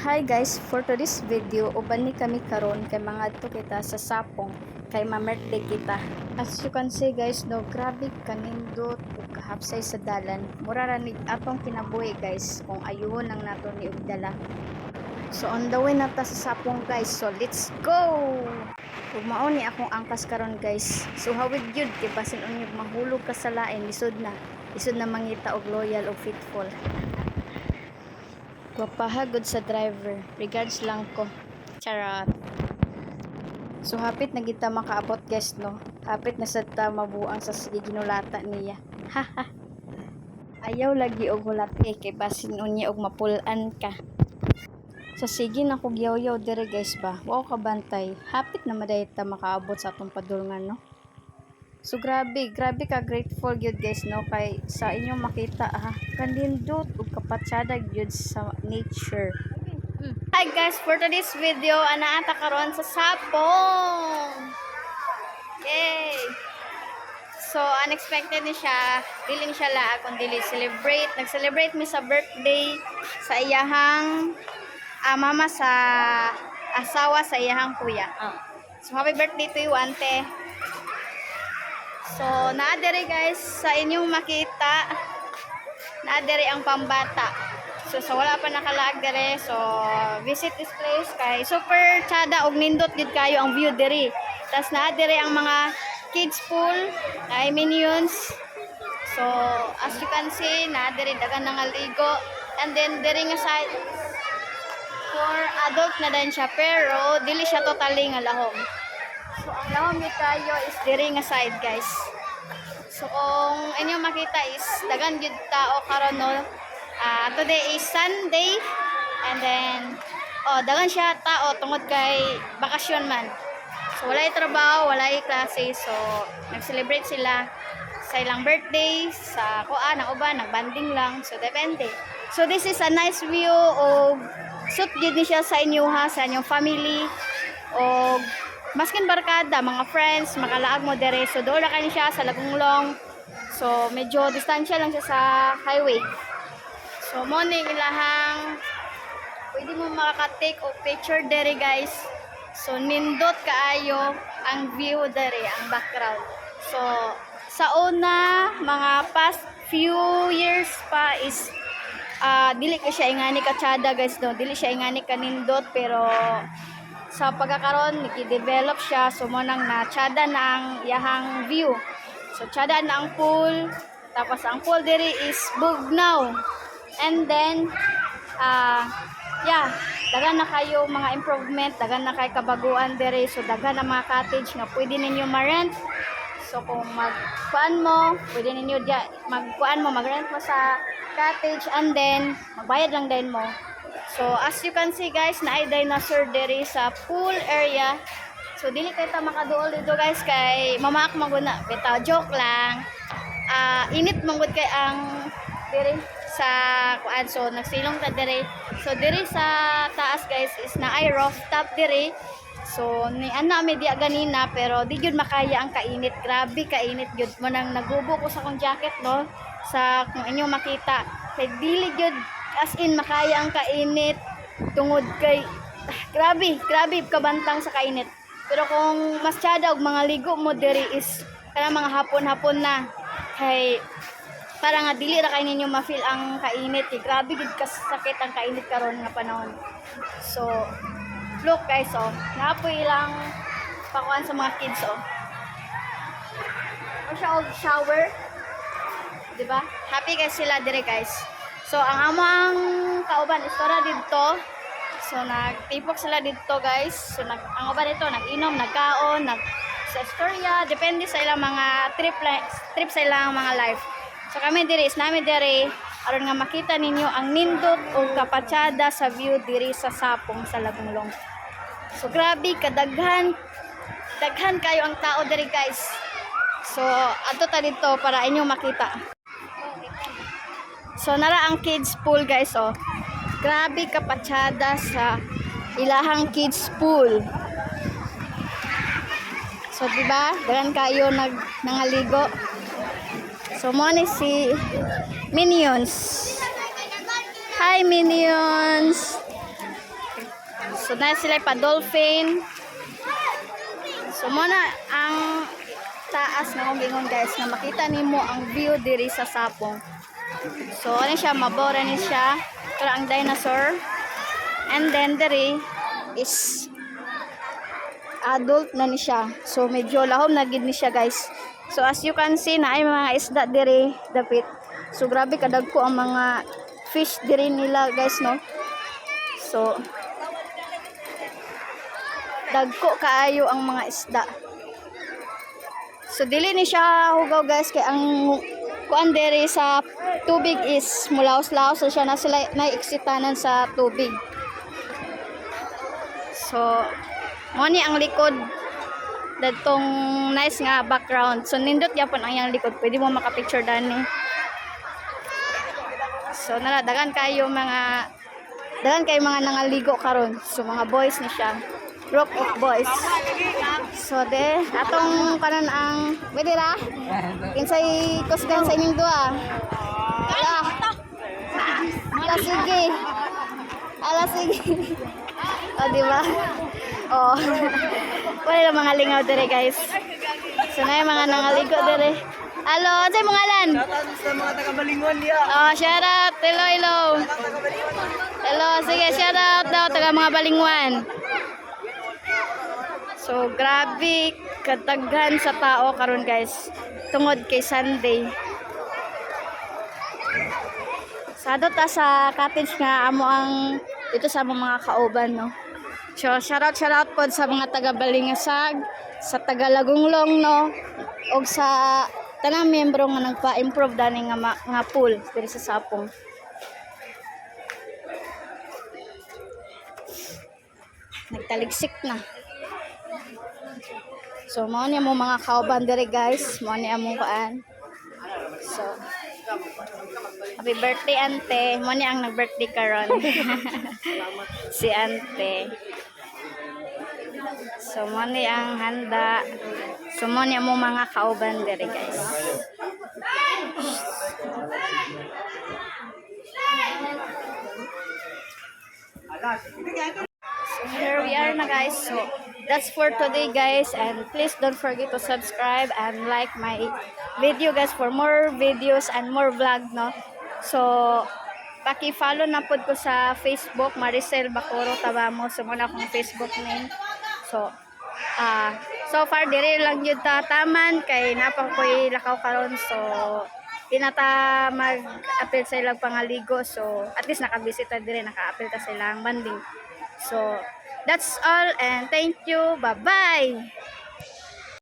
Hi guys, for today's video, uban ni kami karon kay mga adto kita sa Sapong kay ma-birthday kita. As you can see guys, no, grabe kanindot ug kahapsay sa dalan. Mura ra ni atong kinabuhi guys kung ayuhon ang nato ni og dala. So on the way na ta sa Sapong guys. So let's go. Ug mao ni akong angkas karon guys. So hawid gyud kay basin unyog mahulog ka sa lain lisod na. Lisod na mangita og loyal og faithful. Wapahagod sa driver. Regards lang ko. Charot. So hapit na kita makaabot guys no. Hapit na sad ta mabuang sa sige ginulata niya. Haha. Ayaw lagi og hulati kay basin unya og mapulan ka. So sige na kog yaw-yaw dire guys ba. Wow ka bantay. Hapit na maday ta makaabot sa atong padulngan no. So grabe ka grateful gyud guys no kay sa inyong makita kanindot ug kapatsada gyud sa nature. Hi guys, for today's video anaata karon sa Sapong. Yay! So unexpected ni siya, dili ni siya laag kun dili celebrate. Nag-celebrate mi sa birthday sa iyahang mama sa asawa sa iyahang kuya. So happy birthday to you, ante. So, naadere guys, sa inyong makita, naadere ang pambata. So, sa wala pa nakalaag dere, so, visit this place kay super tsada og nindot gid kayo ang view dere. Tas naadere ang mga kids pool, ay minions. So, as you can see, naadere dagan nga ligo. And then, dere nga side, for adult na din siya, pero dili siya totally nga lahom. So, ang lahom gid kayo is diri nga side, guys. So, kung inyo makita is dagan gid tao karon no. Today is Sunday and then dagan siya tao tungod kay bakasyon man. So, walay trabaho, walay klase. So, nag-celebrate sila sa ilang birthday, sa kuan, ang uban nagbanding lang. So, depende. So, this is a nice view of suit gid ni siya sa inyo ha, sa inyong family. O maskin barkada, mga friends, makalaag mo dere. So, doon na kayo siya sa Lagunglong. So, medyo distansya lang siya sa highway. So, morning ilahang pwede mo makaka-take o picture dere guys. So, nindot kaayo ang view dere, ang background. So, sa una, mga past few years pa is dili ka siya ingani katsada guys no. Dili siya ingani kanindot pero sa pagkakaroon niki-develop siya, so mo nang na-tsada na ang iyahang view. So tsada na ang pool, tapos ang pool diri is bugnaw. And then dagan na kayo mga improvement, dagan na kay kabaguan diri. So dagan na mga cottage nga pwede ninyo ma-rent. So kung magkuan mo, pwede ninyo mag-rent mo sa cottage and then magbayad lang din mo. So, as you can see guys, naay dinosaur diri sa pool area. So, dili kayo ta makaduol dito guys kay mamaak maguna. Bitaw, joke lang. Init manggod kay ang diri sa kuan. So, nagsilong ta diri. So, diri sa taas guys is naay rooftop diri. So, ni ana media ganina pero di gyud makaya ang kainit. Grabe kainit gyud mo nang nagubo ko sa kong jacket no. Sa kung inyo makita. Kay dili gyud as in makaya ang kainit tungod kay grabe kabantang sa kainit. Pero kung mas tsada og mga ligo mo diri is kana mga hapon-hapon na kay para nga dili ra kay ninyo ma-feel ang kainit. Grabe gid kasakit ang kainit karon nga panahon. So look guys naapoy lang pakuan sa mga kids siya og shower. Diba? Happy guys sila dire guys. So, ang amang kauban istora dito. So, nagtipok sila dito guys. So, ang uban dito, nag-inom, nagkaon, sa istorya. Depende sa ilang mga trip sa ilang mga life. So, kami diri, namin diri, aron nga makita ninyo ang nindot o kapatsada sa view diri sa Sapong sa Lagunglong. So, grabe, daghan kayo ang tao diri guys. So, ato ta dito para inyo makita. So, nara ang kids pool guys Grabe kapatsada sa ilahang kids pool. So, diba? Dagan kayo nangaligo. So, mo ni si Minions. Hi, Minions! So na sila pa dolphin. So muna ang taas na kong gingon guys na makita nimo ang view diri sa Sapong. So ano siya, mabora ni siya. Pero ang dinosaur. And then diri is adult na ni siya. So medyo lahom na gid ni siya guys. So as you can see na ay mga isda diri dapit. So grabe kadagko ang mga fish diri nila guys no. So dagko kaayo ang mga isda. So dili ni siya hugaw guys kay ang kuan diri sa tubig is mulaos-laos so siya na sila naiksitanan sa tubig. So mo ni ang likod dadtong nice nga background. So nindot gyapon ang yang likod, pwede mo maka-picture dani. So dagan kayo mga nangaligo karon. So mga boys ni siya. Group of boys. So de atong kanan ang pwede ra. Kinsay kusgan sa inyong duha. Ala sige. Ala sige. O di ba? Oh. Wala lang mga lingaw dire guys. So na yung mga nangaligo dire. Hello, say mga lan. Shoutout sa mga taga-Balingon niya. Oh, shout out. Hello, hello. Hello, sige, shout out daw taga mga Balingwan. So, grabe kataghan sa tao karon guys. Tungod kay Sunday. Sado ta sa cottage nga amo ang dito sa mga kauban no. So, shout out po sa mga taga Balingasag, sa taga Lagunglong no, og sa tanang miyembro nga nagpa-improve dani nga pool diri sa Sapong. Nagtaligsik na. So, mao ni mo mga kauban diri guys, mao ni among kaan. So, happy birthday ante, mao ni ang nag-birthday karon. Si ante. So, mo ni ang handa. So, mo ni among mga kauban diri guys. So, here we are na guys. So, that's for today guys. And please don't forget to subscribe and like my video guys for more videos and more vlog no. So, paki-follow na pod ko sa Facebook, Maricel Bacoro Tabamo. So, muna akong Facebook name. So, so far dire lang yun taman kay napang ko'y lakaw karon. So, tinata mag-appeal sa ilang pangaligo. So, at least nakabisita dire, naka-appeal ta silang banding. So, that's all and thank you. Bye-bye!